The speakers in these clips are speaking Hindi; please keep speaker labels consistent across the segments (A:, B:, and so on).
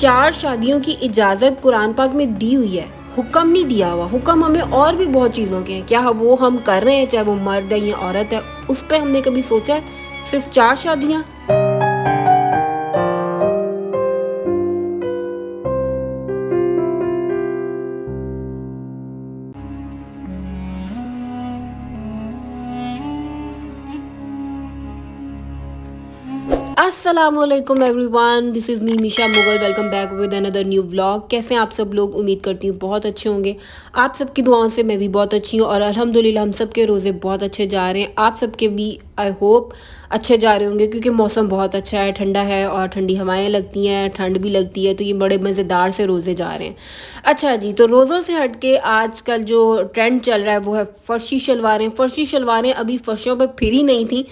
A: 4 शादियों की इजाज़त कुरान पाक में दी हुई है, हुक्म नहीं दिया हुआ। हुक्म हमें और भी बहुत चीज़ों के हैं, क्या वो हम कर रहे हैं, चाहे वो मर्द है या औरत है, उस पे हमने कभी सोचा है? सिर्फ 4 शादियाँ। अस्सलामुअलैकुम everyone, this is me Misha Mughal. Welcome back with another new vlog. कैसे हैं आप सब लोग? उम्मीद करती हूँ बहुत अच्छे होंगे। आप सबकी दुआओं से मैं भी बहुत अच्छी हूँ और अल्हम्दुलिल्लाह हम सब के रोज़े बहुत अच्छे जा रहे हैं। आप सबके भी आई होप अच्छे जा रहे होंगे, क्योंकि मौसम बहुत अच्छा है, ठंडा है और ठंडी हवाएं लगती हैं, ठंड भी लगती है, तो ये बड़े मज़ेदार से रोज़े जा रहे हैं। अच्छा जी, तो रोज़ों से हट के आजकल जो ट्रेंड चल रहा है वो है फ़र्शी शलवारें। फ़र्शी शलवारें अभी फ़र्शों पर फिरी नहीं थी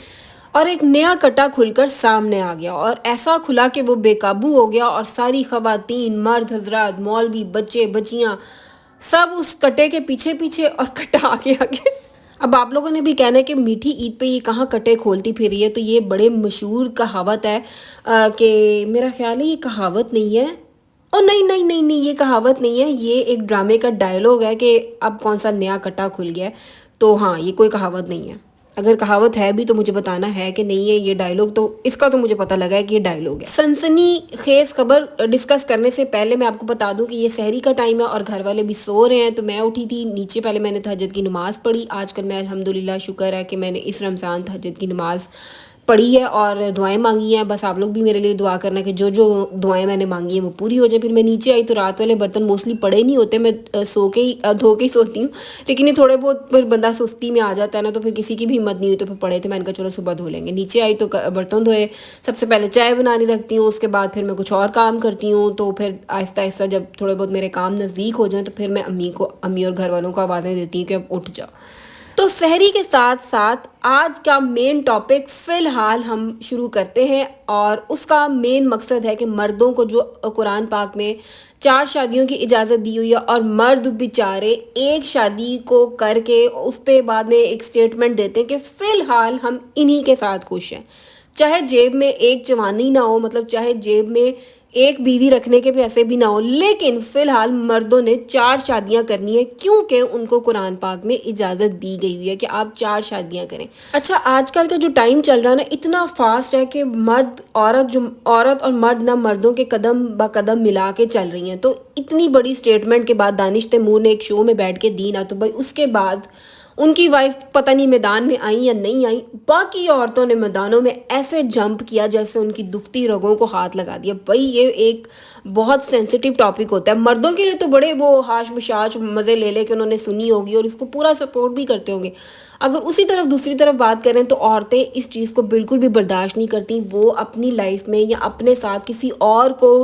A: और एक नया कटा खुलकर सामने आ गया, और ऐसा खुला कि वो बेकाबू हो गया और सारी ख़वातीन, मर्द हजरात, मौलवी, बच्चे बच्चियाँ सब उस कटे के पीछे पीछे और कटा आगे आगे। अब आप लोगों ने भी कहना है कि मीठी ईद पे ये कहाँ कटे खोलती फिरी है, तो ये बड़े मशहूर कहावत है कि मेरा ख्याल है ये कहावत नहीं है। ओ नहीं नहीं नहीं नहीं, ये कहावत नहीं है, ये एक ड्रामे का डायलॉग है कि अब कौन सा नया कटा खुल गया है। तो हाँ, ये कोई कहावत नहीं है। अगर कहावत है भी तो मुझे बताना है कि नहीं है ये डायलॉग, तो इसका तो मुझे पता लगा है कि ये डायलॉग है। सनसनी खेज खबर डिस्कस करने से पहले मैं आपको बता दूं कि ये सहरी का टाइम है और घर वाले भी सो रहे हैं। तो मैं उठी थी नीचे, पहले मैंने तहज्जुद की नमाज़ पढ़ी। आजकल मैं अल्हम्दुलिल्लाह शुक्र है कि मैंने इस रमज़ान तहज्जुद की नमाज़ पढ़ी है और दुआएं मांगी हैं। बस आप लोग भी मेरे लिए दुआ करना कि जो जो दुआएं मैंने मांगी हैं वो पूरी हो जाए। फिर मैं नीचे आई तो रात वाले बर्तन मोस्टली पड़े नहीं होते, मैं सो के ही धो के ही सोती हूँ, लेकिन ये थोड़े बहुत फिर बंदा सुस्ती में आ जाता है ना, तो फिर किसी की भी हिम्मत नहीं हुई तो फिर पड़े थे। मैंने कहा चलो सुबह धो लेंगे। नीचे आई तो बर्तन धोए। सबसे पहले चाय बनाने लगती हूँ, उसके बाद फिर मैं कुछ और काम करती हूँ। तो फिर आहिस्ता आहिस्ता जब थोड़े बहुत मेरे काम नज़दीक हो जाएँ तो फिर मैं अम्मी और घर वालों को आवाज़ें देती हूँ कि अब उठ जाओ। तो सहरी के साथ साथ आज का मेन टॉपिक फ़िलहाल हम शुरू करते हैं, और उसका मेन मकसद है कि मर्दों को जो कुरान पाक में 4 शादियों की इजाज़त दी हुई है, और मर्द बेचारे एक शादी को करके उस पे बाद में एक स्टेटमेंट देते हैं कि फ़िलहाल हम इन्हीं के साथ खुश हैं। चाहे जेब में एक जवानी ना हो, मतलब चाहे जेब में एक बीवी रखने के पैसे भी ना हो, लेकिन फ़िलहाल मर्दों ने 4 शादियां करनी है, क्योंकि उनको कुरान पाक में इजाज़त दी गई हुई है कि आप 4 शादियां करें। अच्छा, आजकल का जो टाइम चल रहा है ना, इतना फास्ट है कि औरत और मर्द ना मर्दों के कदम ब कदम मिला के चल रही हैं। तो इतनी बड़ी स्टेटमेंट के बाद दानिश तैमूर ने एक शो में बैठ के दी ना, तो भाई उसके बाद उनकी वाइफ पता नहीं मैदान में आई या नहीं आई, बाकी औरतों ने मैदानों में ऐसे जंप किया जैसे उनकी दुखती रगों को हाथ लगा दिया। भाई ये एक बहुत सेंसिटिव टॉपिक होता है मर्दों के लिए, तो बड़े वो हाश बशाश मज़े ले ले के उन्होंने सुनी होगी और इसको पूरा सपोर्ट भी करते होंगे। अगर उसी तरफ दूसरी तरफ बात करें तो औरतें इस चीज़ को बिल्कुल भी बर्दाश्त नहीं करती। वो अपनी लाइफ में या अपने साथ किसी और को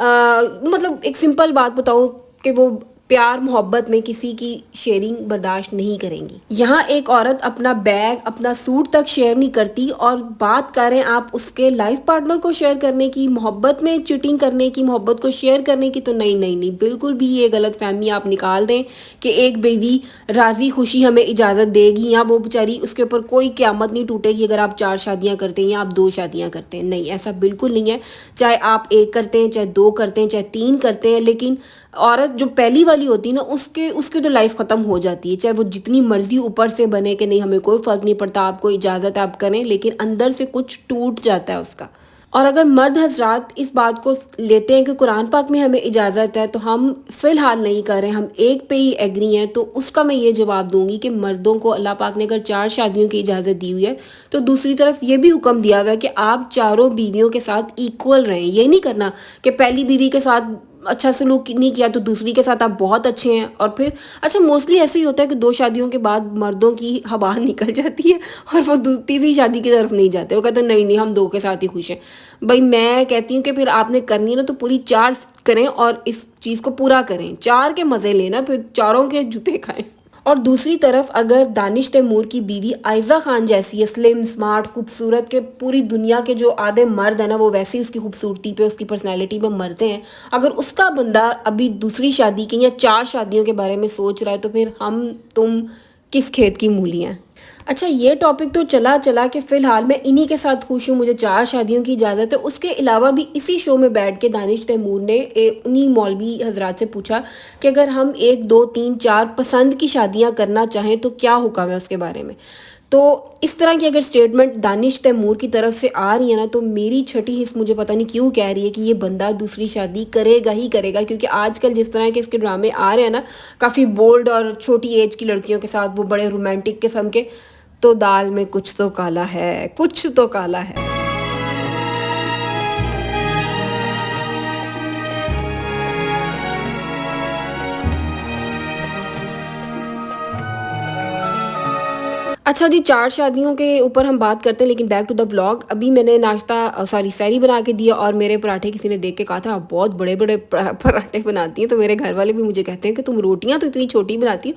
A: मतलब एक सिंपल बात बताऊँ कि वो प्यार मोहब्बत में किसी की शेयरिंग बर्दाश्त नहीं करेंगी। यहाँ एक औरत अपना बैग, अपना सूट तक शेयर नहीं करती, और बात करें आप उसके लाइफ पार्टनर को शेयर करने की, मोहब्बत में चीटिंग करने की, मोहब्बत को शेयर करने की, तो नहीं नहीं नहीं, बिल्कुल भी ये गलत फहमी आप निकाल दें कि एक बेबी राज़ी खुशी हमें इजाज़त देगी या वो बेचारी उसके ऊपर कोई क़यामत नहीं टूटेगी अगर आप 4 शादियाँ करते हैं या आप 2 शादियाँ करते हैं। नहीं, ऐसा बिल्कुल नहीं है। चाहे आप 1 करते हैं, चाहे 2 करते हैं, चाहे 3 करते हैं, लेकिन औरत जो पहली वाली होती है ना, उसकी तो लाइफ ख़त्म हो जाती है। चाहे वो जितनी मर्जी ऊपर से बने कि नहीं हमें कोई फ़र्क नहीं पड़ता, आपको इजाज़त है आप करें, लेकिन अंदर से कुछ टूट जाता है उसका। और अगर मर्द हजरात इस बात को लेते हैं कि कुरान पाक में हमें इजाज़त है तो हम फ़िलहाल नहीं कर रहे, हम एक पे ही एग्री हैं, तो उसका मैं ये जवाब दूंगी कि मर्दों को अल्लाह पाक ने अगर 4 शादियों की इजाज़त दी हुई है, तो दूसरी तरफ ये भी हुक्म दिया हुआ है कि आप चारों बीवियों के साथ इक्वल रहें। ये नहीं करना कि पहली बीवी के साथ अच्छा सलूक नहीं किया तो दूसरी के साथ आप बहुत अच्छे हैं, और फिर अच्छा मोस्टली ऐसे ही होता है कि 2 शादियों के बाद मर्दों की हवा निकल जाती है और वो तीसरी शादी की तरफ नहीं जाते। वो कहते हैं नहीं नहीं हम 2 के साथ ही खुश हैं। भाई मैं कहती हूँ कि फिर आपने करनी है ना तो पूरी 4 करें और इस चीज़ को पूरा करें, 4 के मज़े लेना, फिर चारों के जूते खाएं। और दूसरी तरफ अगर दानिश तैमूर की बीवी आयज़ा खान जैसी है, स्लिम स्मार्ट खूबसूरत, के पूरी दुनिया के जो आधे मर्द है ना वो वैसे ही उसकी खूबसूरती पे, उसकी पर्सनैलिटी पे मरते हैं, अगर उसका बंदा अभी दूसरी शादी की या 4 शादियों के बारे में सोच रहा है, तो फिर हम तुम किस खेत की मूली हैं। अच्छा, ये टॉपिक तो चला चला कि फ़िलहाल मैं इन्हीं के साथ खुश हूँ, मुझे 4 शादियों की इजाज़त है। उसके अलावा भी इसी शो में बैठ के दानिश तैमूर ने उन्हीं मौलवी हज़रात से पूछा कि अगर हम 1, 2, 3, 4 पसंद की शादियाँ करना चाहें तो क्या हुक्म है उसके बारे में? तो इस तरह की अगर स्टेटमेंट दानिश तैमूर की तरफ से आ रही है ना, तो मेरी छठी हिस्स मुझे पता नहीं क्यों कह रही है कि ये बंदा दूसरी शादी करेगा ही करेगा, क्योंकि आजकल जिस तरह के इसके ड्रामे आ रहे हैं ना, काफ़ी बोल्ड और छोटी एज की लड़कियों के साथ, वो बड़े रोमांटिक किस्म के, तो दाल में कुछ तो काला है, कुछ तो काला है। अच्छा जी, 4 शादियों के ऊपर हम बात करते हैं, लेकिन बैक टू द व्लॉग। अभी मैंने नाश्ता सॉरी सहरी बना के दिया और मेरे पराठे किसी ने देख के कहा था आप बहुत बड़े-बड़े पराठे बनाती हैं, तो मेरे घर वाले भी मुझे कहते हैं कि तुम रोटियाँ तो इतनी छोटी बनाती हो,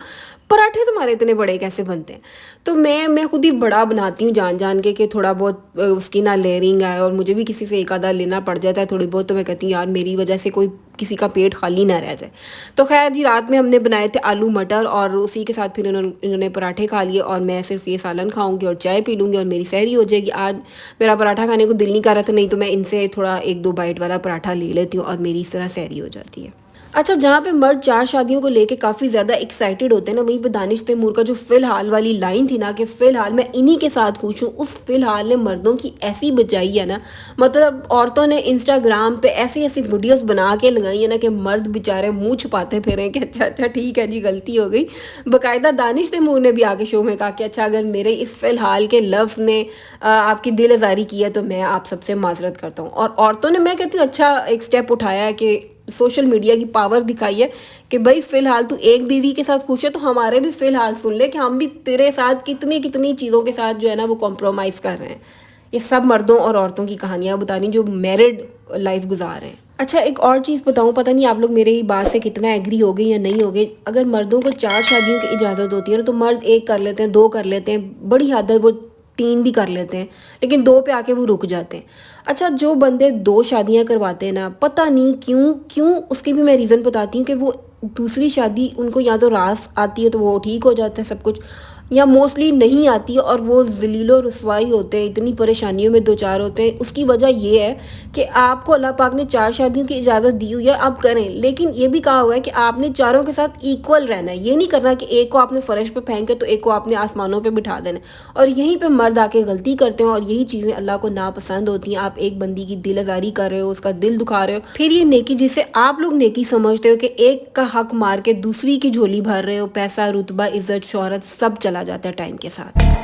A: पराठे तुम्हारे इतने बड़े कैसे बनते हैं? तो मैं खुद ही बड़ा बनाती हूँ जान-जान के कि थोड़ा बहुत उसकी ना लेयरिंग आए, और मुझे भी किसी से एक आधा लेना पड़ जाता है थोड़ी बहुत, तो मैं कहती हूँ यार मेरी वजह से कोई किसी का पेट खाली ना रह जाए। तो ख़ैर जी, रात में हमने बनाए थे आलू मटर और उसी के साथ फिर इन्होंने पराठे खा लिए, और मैं सिर्फ ये सालन खाऊंगी और चाय पी लूँगी और मेरी सहरी हो जाएगी। आज मेरा पराठा खाने को दिल नहीं कर रहा था, नहीं तो मैं इनसे थोड़ा 1-2 बाइट वाला पराठा ले लेती हूँ और मेरी इस तरह सहरी हो जाती है। अच्छा, जहाँ पे मर्द 4 शादियों को लेके काफ़ी ज़्यादा एक्साइटेड होते हैं ना, वहीं पे दानिश तैमूर का जो फ़िलहाल वाली लाइन थी ना कि फ़िलहाल मैं इन्हीं के साथ खुश हूँ, उस फ़िलहाल ने मर्दों की ऐसी बचाई है ना, मतलब औरतों ने इंस्टाग्राम पे ऐसी-ऐसी वीडियोज़ बना के लगाई है ना कि मर्द बेचारे मुँह छुपाते फिरें कि अच्छा ठीक है जी, गलती हो गई। बाकायदा दानिश तैमूर ने भी आके शो में कहा कि अच्छा, अगर मेरे इस फ़िलहाल के लफ्ज़ ने आपकी दिल आज़ारी की है तो मैं आप सबसे माज़रत करता हूँ। और औरतों ने, मैं कहती हूँ, अच्छा एक स्टेप उठाया है कि सोशल मीडिया की पावर दिखाई है कि भाई फ़िलहाल तू एक बीवी के साथ खुश है तो हमारे भी फ़िलहाल सुन ले कि हम भी तेरे साथ कितनी-कितनी चीज़ों के साथ जो है ना वो कॉम्प्रोमाइज़ कर रहे हैं। ये सब मर्दों और औरतों की कहानियाँ बता रही जो मैरिड लाइफ गुजार रहे हैं। अच्छा, एक और चीज़ बताऊँ, पता नहीं आप लोग मेरी बात से कितना एग्री हो गए या नहीं हो गए। अगर मर्दों को 4 शादियों की इजाज़त होती है ना, तो मर्द 1 कर लेते हैं, 2 कर लेते हैं, बड़ी हद है वो 3 भी कर लेते हैं, लेकिन 2 पे आके वो रुक जाते हैं। अच्छा, जो बंदे 2 शादियाँ करवाते हैं ना, पता नहीं क्यों उसकी भी मैं रीज़न बताती हूँ कि वो दूसरी शादी उनको या तो रास आती है तो वो ठीक हो जाता है सब कुछ, या मोस्टली नहीं आती है और वो ज़लीलो रुसवाई होते हैं, इतनी परेशानियों में दो चार होते हैं। उसकी वजह ये है कि आपको अल्लाह पाक ने 4 शादियों की इजाज़त दी हुई है, आप करें, लेकिन ये भी कहा हुआ है कि आपने चारों के साथ इक्वल रहना है। ये नहीं करना कि एक को आपने फ़र्श पे फेंक के तो एक को आपने आसमानों पे बिठा देना है, और यहीं पे मर्द आके गलती करते हैं और यही चीज़ें अल्लाह को नापसंद होती हैं। आप एक बंदी की दिल आज़ारी कर रहे हो, उसका दिल दुखा रहे हो, फिर ये नेकी जिसे आप लोग नेकी समझते हो कि एक का हक मार के दूसरी की झोली भर रहे हो, पैसा, रुतबा, इज़्ज़त, शोहरत सब चला जाता है टाइम के साथ।